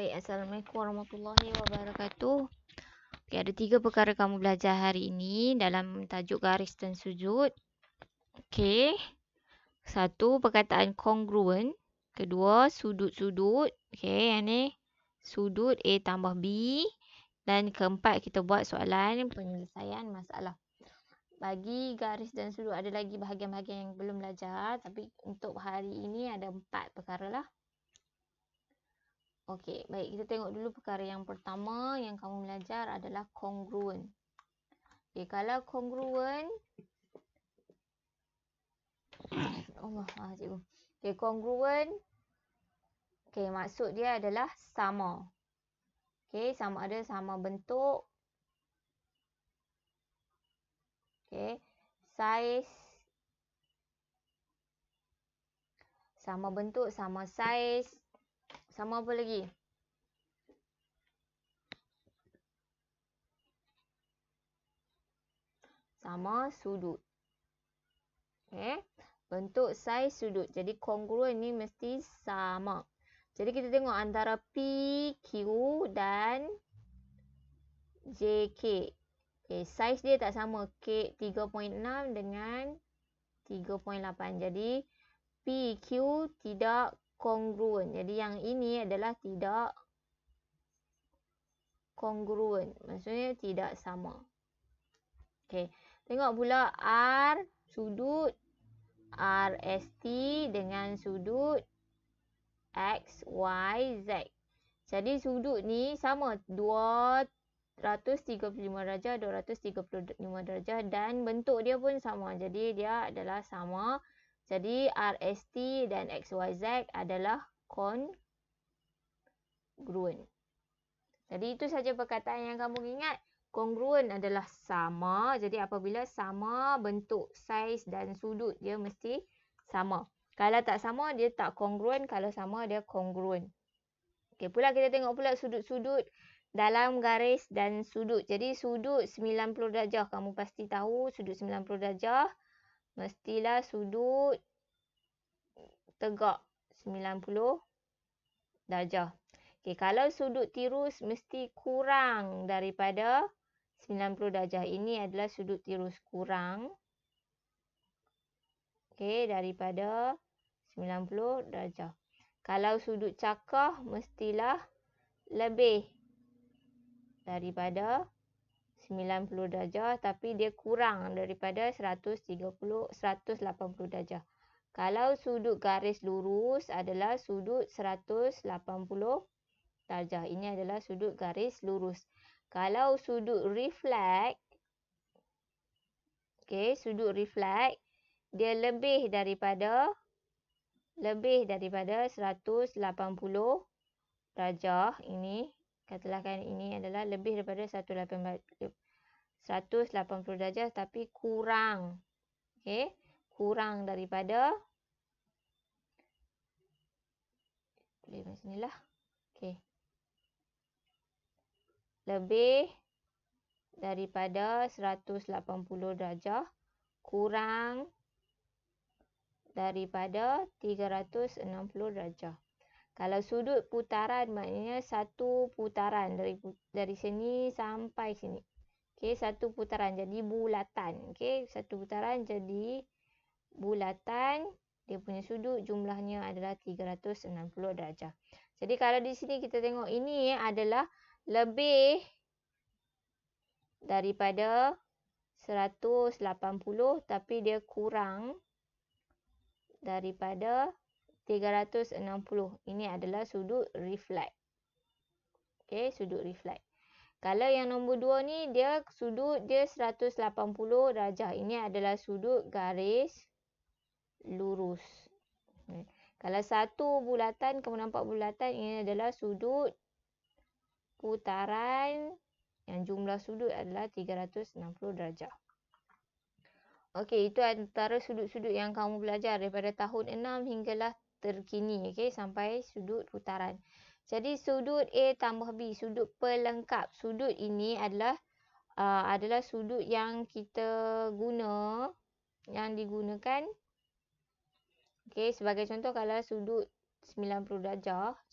Baik, Assalamualaikum warahmatullahi wabarakatuh. Okay, ada 3 perkara kamu belajar hari ini dalam tajuk garis dan sudut. Okay. 1, perkataan congruent. Kedua, sudut-sudut. Okay, yang ni sudut A tambah B. Dan keempat, kita buat soalan penyelesaian masalah. Bagi garis dan sudut ada lagi bahagian-bahagian yang belum belajar. Tapi untuk hari ini ada 4 perkara lah. Okey, baik, kita tengok dulu perkara yang pertama yang kamu belajar adalah congruent. Okey, kalau congruent cikgu. Okey, congruent maksud dia adalah sama. Okey, sama ada sama bentuk. Okey, saiz. Sama bentuk, sama saiz. Sama apa lagi? Sama sudut. Okey. Bentuk, saiz, sudut. Jadi congruent ni mesti sama. Jadi kita tengok antara PQ dan JK. Okay, saiz dia tak sama. K 3.6 dengan 3.8. Jadi PQ tidak congruent. Jadi yang ini adalah tidak congruent. Maksudnya tidak sama. Okay. Tengok pula R sudut RST dengan sudut XYZ. Jadi sudut ni sama 235 darjah, 235 darjah dan bentuk dia pun sama. Jadi dia adalah sama. Jadi RST dan XYZ adalah congruent. Jadi itu saja perkataan yang kamu ingat. Congruent adalah sama. Jadi apabila sama bentuk, saiz dan sudut, dia mesti sama. Kalau tak sama, dia tak congruent. Kalau sama, dia congruent. Okey, pula kita tengok pula sudut-sudut dalam garis dan sudut. Jadi sudut 90 darjah. Kamu pasti tahu sudut 90 darjah. Mestilah sudut tegak 90 darjah. Okey, kalau sudut tirus mesti kurang daripada 90 darjah. Ini adalah sudut tirus kurang. Okey, daripada 90 darjah. Kalau sudut cakah mestilah lebih daripada 90 darjah tapi dia kurang daripada 180 darjah. Kalau sudut garis lurus adalah sudut 180 darjah. Ini adalah sudut garis lurus. Kalau sudut reflect, sudut reflect dia lebih daripada 180 darjah. Ini katalah kan ini adalah lebih daripada 180 darjah tapi kurang. Okey, kurang daripada boleh macam inilah. Okey. Lebih daripada 180 darjah kurang daripada 360 darjah. Kalau sudut putaran maknanya satu putaran dari sini sampai sini. Okey, satu putaran jadi bulatan. Okey, satu putaran jadi bulatan. Dia punya sudut jumlahnya adalah 360 darjah. Jadi kalau di sini kita tengok ini adalah lebih daripada 180 tapi dia kurang daripada 360. Ini adalah sudut reflect. Okey, sudut reflect. Kalau yang nombor 2 ni dia sudut dia 180 darjah. Ini adalah sudut garis lurus. Kalau satu bulatan kamu nampak bulatan ini adalah sudut putaran yang jumlah sudut adalah 360 darjah. Okey, itu antara sudut-sudut yang kamu belajar daripada tahun 6 hinggalah terkini, okey, sampai sudut putaran. Jadi sudut A tambah B, sudut pelengkap. Sudut ini adalah sudut yang kita yang digunakan. Okey, sebagai contoh kalau sudut 90 darjah,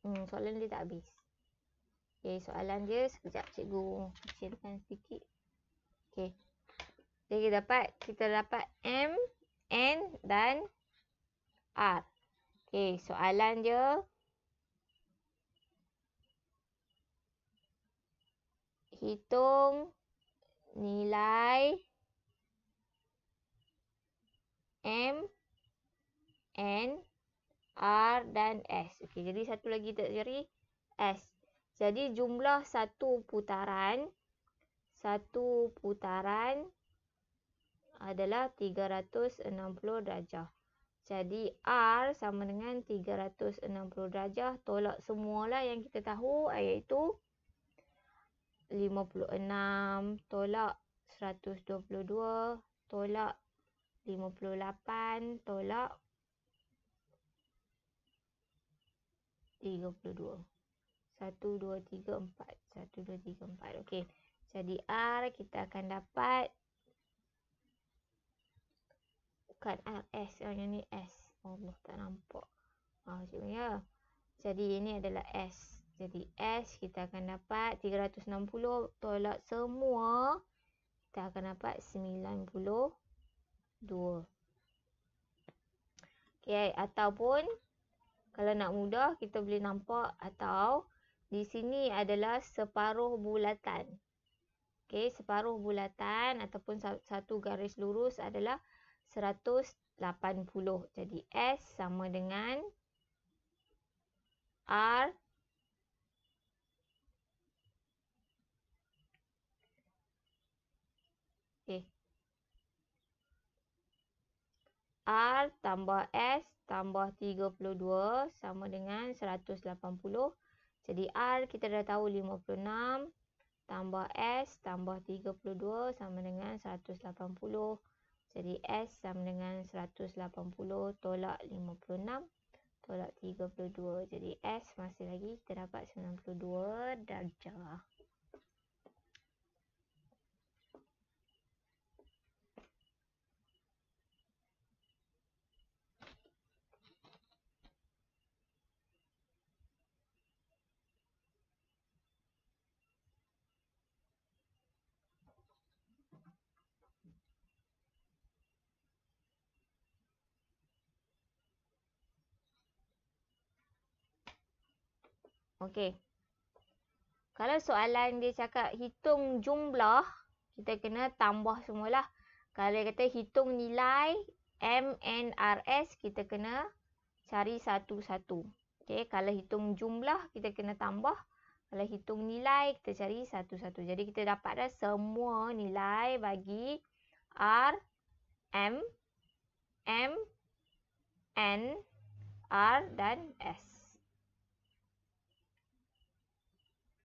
Soalan dia tak habis. Okay, soalan dia sekejap cikgu kecilkan sedikit. Okay. Jadi kita dapat M, N dan R. Okay, soalan dia hitung nilai M, N, R dan S. Okey, jadi satu lagi kita cari S. Jadi jumlah satu putaran adalah 360 darjah. Jadi R sama dengan 360 darjah tolak semualah yang kita tahu, iaitu 56 tolak 122 tolak 58 tolak 32. 1, 2, 3, 4. 1, 2, 3, 4. Okey. Jadi R kita akan dapat. Bukan R, S. Yang ni S. Allah, tak nampak. Cikgu ya. Jadi ini adalah S. Jadi S kita akan dapat 360 tolak semua. Kita akan dapat 92. Okey, ataupun kalau nak mudah kita boleh nampak atau di sini adalah separuh bulatan. Okey, separuh bulatan ataupun satu garis lurus adalah 180. Jadi S sama dengan R R tambah S tambah 32 sama dengan 180. Jadi R kita dah tahu 56 tambah S tambah 32 sama dengan 180. Jadi S sama dengan 180 tolak 56 tolak 32. Jadi S masih lagi kita dapat 92 darjah. Okey. Kalau soalan dia cakap hitung jumlah, kita kena tambah semualah. Kalau dia kata hitung nilai M, N, R, S, kita kena cari satu-satu. Okey, kalau hitung jumlah, kita kena tambah. Kalau hitung nilai, kita cari satu-satu. Jadi kita dapat dah semua nilai bagi R, M, N, R dan S.